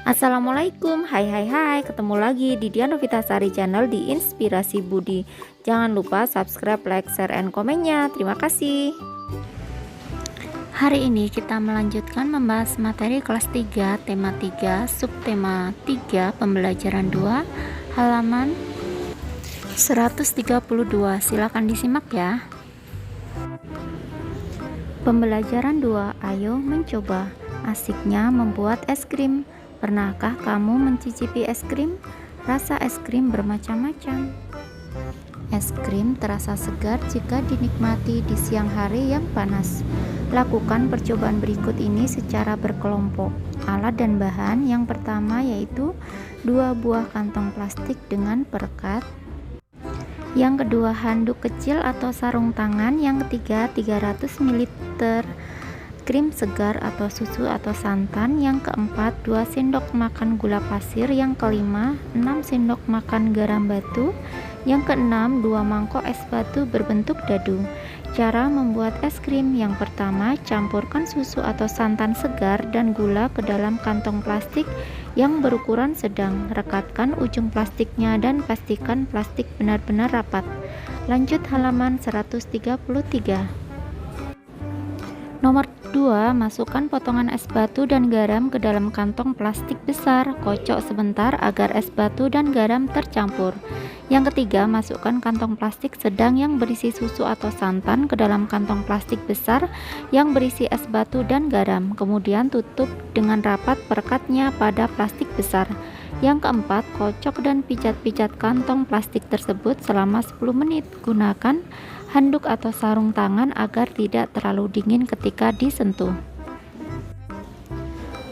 Assalamualaikum, hai, ketemu lagi di Dian Novitasari Channel di Inspirasi Budi. Jangan lupa subscribe, like, share, and komennya. Terima kasih. Hari ini kita melanjutkan membahas materi kelas 3, tema 3, subtema 3, pembelajaran 2, halaman 132. Silakan disimak ya. Pembelajaran 2, ayo mencoba. Asiknya membuat es krim. Pernahkah kamu mencicipi es krim? Rasa es krim bermacam-macam. Es krim terasa segar jika dinikmati di siang hari yang panas. Lakukan percobaan berikut ini secara berkelompok. Alat dan bahan yang pertama yaitu 2 buah kantong plastik dengan perekat. Yang kedua, handuk kecil atau sarung tangan. Yang ketiga, 300 ml krim segar atau susu atau santan. Yang keempat, 2 sendok makan gula pasir. Yang kelima, 6 sendok makan garam batu. Yang keenam, 2 mangkok es batu berbentuk dadu. Cara membuat es krim: yang pertama, campurkan susu atau santan segar dan gula ke dalam kantong plastik yang berukuran sedang. Rekatkan ujung plastiknya dan pastikan plastik benar-benar rapat. Lanjut halaman 133. Nomor 2, masukkan potongan es batu dan garam ke dalam kantong plastik besar. Kocok sebentar agar es batu dan garam tercampur. Yang ketiga, masukkan kantong plastik sedang yang berisi susu atau santan ke dalam kantong plastik besar yang berisi es batu dan garam. Kemudian tutup dengan rapat perekatnya pada plastik besar. Yang keempat, kocok dan pijat-pijat kantong plastik tersebut selama 10 menit. Gunakan handuk atau sarung tangan agar tidak terlalu dingin ketika disentuh.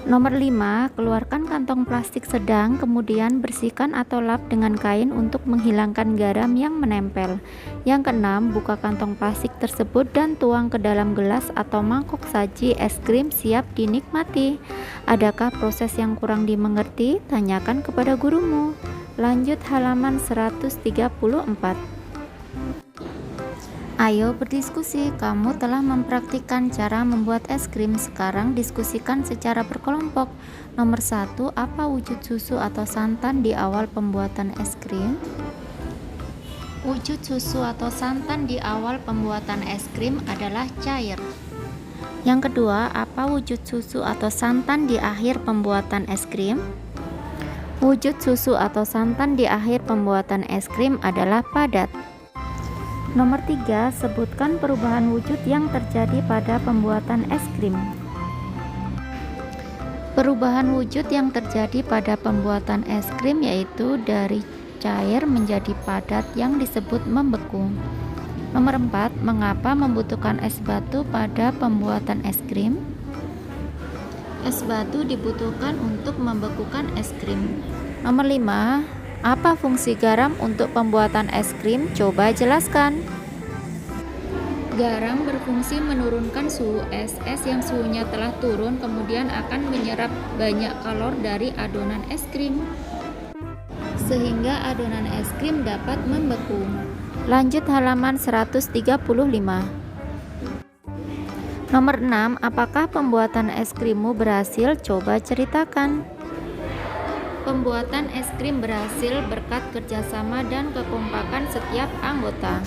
Nomor 5, keluarkan kantong plastik sedang, kemudian bersihkan atau lap dengan kain untuk menghilangkan garam yang menempel. Yang keenam, buka kantong plastik tersebut dan tuang ke dalam gelas atau mangkok saji es krim siap dinikmati. Adakah proses yang kurang dimengerti? Tanyakan kepada gurumu. Lanjut halaman 134. Ayo berdiskusi. Kamu telah mempraktikkan cara membuat es krim. Sekarang diskusikan secara berkelompok. Nomor 1, apa wujud susu atau santan di awal pembuatan es krim? Wujud susu atau santan di awal pembuatan es krim adalah cair. Yang kedua, apa wujud susu atau santan di akhir pembuatan es krim? Wujud susu atau santan di akhir pembuatan es krim adalah padat. Nomor 3, sebutkan perubahan wujud yang terjadi pada pembuatan es krim. Perubahan wujud yang terjadi pada pembuatan es krim yaitu dari cair menjadi padat yang disebut membeku. Nomor 4, mengapa membutuhkan es batu pada pembuatan es krim? Es batu dibutuhkan untuk membekukan es krim. Nomor 5, apa fungsi garam untuk pembuatan es krim? Coba jelaskan. Garam berfungsi menurunkan suhu es. Es yang suhunya telah turun kemudian akan menyerap banyak kalor dari adonan es krim, sehingga adonan es krim dapat membeku. Lanjut halaman 135. Nomor 6, apakah pembuatan es krimmu berhasil? Coba ceritakan. Pembuatan es krim berhasil berkat kerjasama dan kekompakan setiap anggota.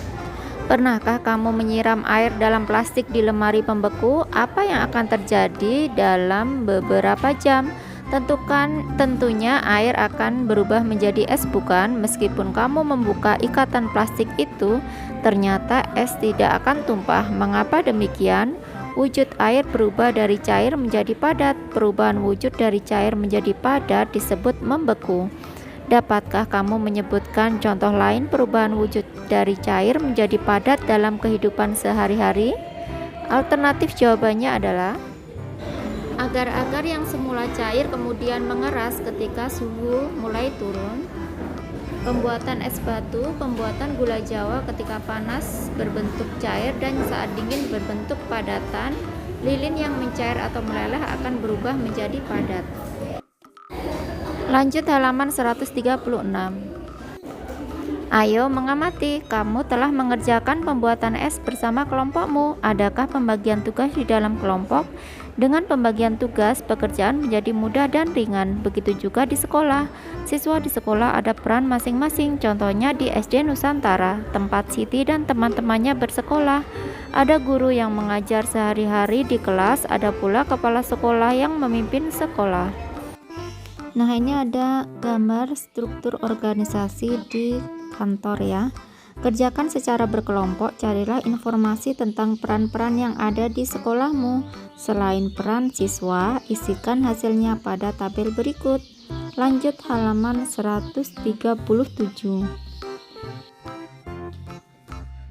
Pernahkah kamu menyiram air dalam plastik di lemari pembeku? Apa yang akan terjadi dalam beberapa jam? Tentunya air akan berubah menjadi es, bukan? Meskipun kamu membuka ikatan plastik itu, ternyata es tidak akan tumpah. Mengapa demikian? Wujud air berubah dari cair menjadi padat. Perubahan wujud dari cair menjadi padat disebut membeku. Dapatkah kamu menyebutkan contoh lain perubahan wujud dari cair menjadi padat dalam kehidupan sehari-hari? Alternatif jawabannya adalah agar-agar yang semula cair kemudian mengeras ketika suhu mulai turun. Pembuatan es batu, pembuatan gula jawa ketika panas berbentuk cair dan saat dingin berbentuk padatan. Lilin yang mencair atau meleleh akan berubah menjadi padat. Lanjut halaman 136. Ayo mengamati. Kamu telah mengerjakan pembuatan es bersama kelompokmu. Adakah pembagian tugas di dalam kelompok? Dengan pembagian tugas, pekerjaan menjadi mudah dan ringan. Begitu juga di sekolah. Siswa di sekolah ada peran masing-masing. Contohnya di SD Nusantara, tempat Siti dan teman-temannya bersekolah. Ada guru yang mengajar sehari-hari di kelas, ada pula kepala sekolah yang memimpin sekolah. Nah, ini ada gambar struktur organisasi di kantor ya. Kerjakan secara berkelompok, carilah informasi tentang peran-peran yang ada di sekolahmu. Selain peran siswa, isikan hasilnya pada tabel berikut. Lanjut halaman 137.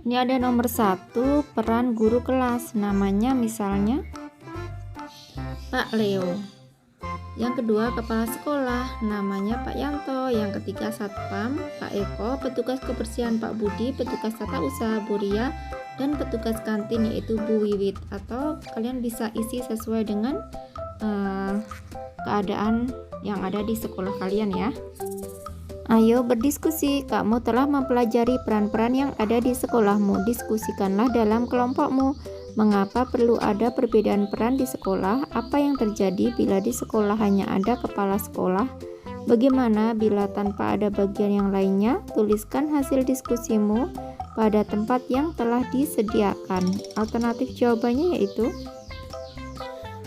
Ini ada nomor 1, peran guru kelas. Namanya misalnya Pak Leo. Yang kedua, kepala sekolah, namanya Pak Yanto. Yang ketiga, satpam Pak Eko. Petugas kebersihan Pak Budi. Petugas tata usaha Bu Ria. Dan petugas kantin yaitu Bu Wiwit. Atau kalian bisa isi sesuai dengan keadaan yang ada di sekolah kalian ya. Ayo berdiskusi, kamu telah mempelajari peran-peran yang ada di sekolahmu. Diskusikanlah dalam kelompokmu. Mengapa perlu ada perbedaan peran di sekolah? Apa yang terjadi bila di sekolah hanya ada kepala sekolah? Bagaimana bila tanpa ada bagian yang lainnya? Tuliskan hasil diskusimu pada tempat yang telah disediakan. Alternatif jawabannya yaitu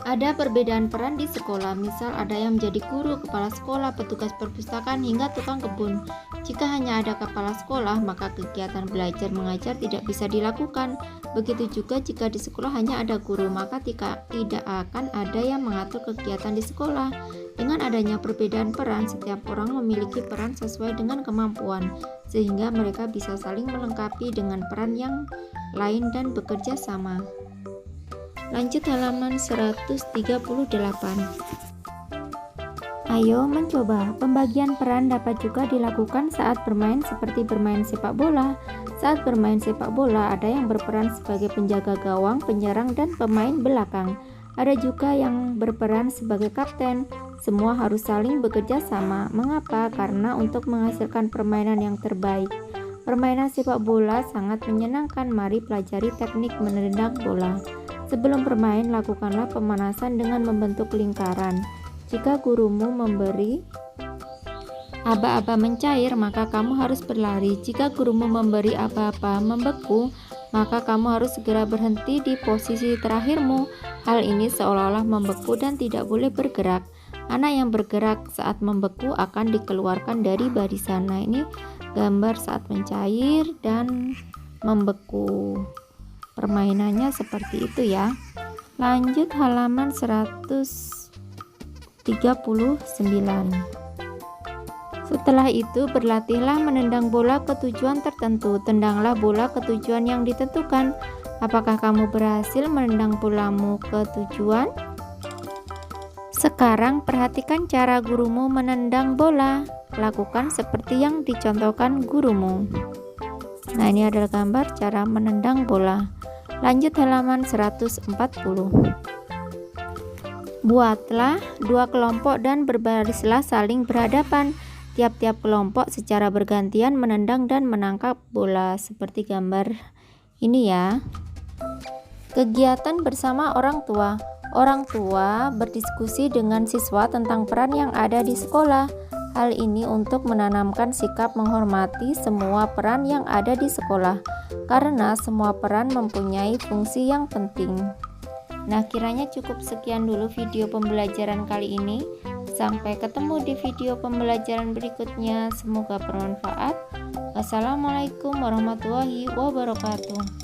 ada perbedaan peran di sekolah, misal ada yang menjadi guru, kepala sekolah, petugas perpustakaan, hingga tukang kebun. Jika hanya ada kepala sekolah, maka kegiatan belajar mengajar tidak bisa dilakukan. Begitu juga jika di sekolah hanya ada guru, maka tidak akan ada yang mengatur kegiatan di sekolah. Dengan adanya perbedaan peran, setiap orang memiliki peran sesuai dengan kemampuan, sehingga mereka bisa saling melengkapi dengan peran yang lain dan bekerja sama. Lanjut halaman 138. Ayo mencoba. Pembagian peran dapat juga dilakukan saat bermain seperti bermain sepak bola. Saat bermain sepak bola, ada yang berperan sebagai penjaga gawang, penyerang, dan pemain belakang. Ada juga yang berperan sebagai kapten. Semua harus saling bekerja sama. Mengapa? Karena untuk menghasilkan permainan yang terbaik. Permainan sepak bola sangat menyenangkan. Mari pelajari teknik menendang bola. Sebelum bermain, lakukanlah pemanasan dengan membentuk lingkaran. Jika gurumu memberi aba-aba mencair, maka kamu harus berlari. Jika gurumu memberi aba-aba membeku, maka kamu harus segera berhenti di posisi terakhirmu. Hal ini seolah-olah membeku dan tidak boleh bergerak. Anak yang bergerak saat membeku akan dikeluarkan dari barisan. Nah, ini gambar saat mencair dan membeku. Permainannya seperti itu ya. Lanjut halaman 139. Setelah itu berlatihlah menendang bola ke tujuan tertentu. Tendanglah bola ke tujuan yang ditentukan. Apakah kamu berhasil menendang bolamu ke tujuan? Sekarang perhatikan cara gurumu menendang bola. Lakukan seperti yang dicontohkan gurumu. Nah, ini adalah gambar cara menendang bola. Lanjut halaman 140. Buatlah dua kelompok dan berbarislah saling berhadapan. Tiap-tiap kelompok secara bergantian menendang dan menangkap bola seperti gambar ini ya. Kegiatan bersama orang tua. Orang tua berdiskusi dengan siswa tentang peran yang ada di sekolah. Hal ini untuk menanamkan sikap menghormati semua peran yang ada di sekolah, karena semua peran mempunyai fungsi yang penting. Nah, kiranya cukup sekian dulu video pembelajaran kali ini. Sampai ketemu di video pembelajaran berikutnya. Semoga bermanfaat. Wassalamualaikum warahmatullahi wabarakatuh.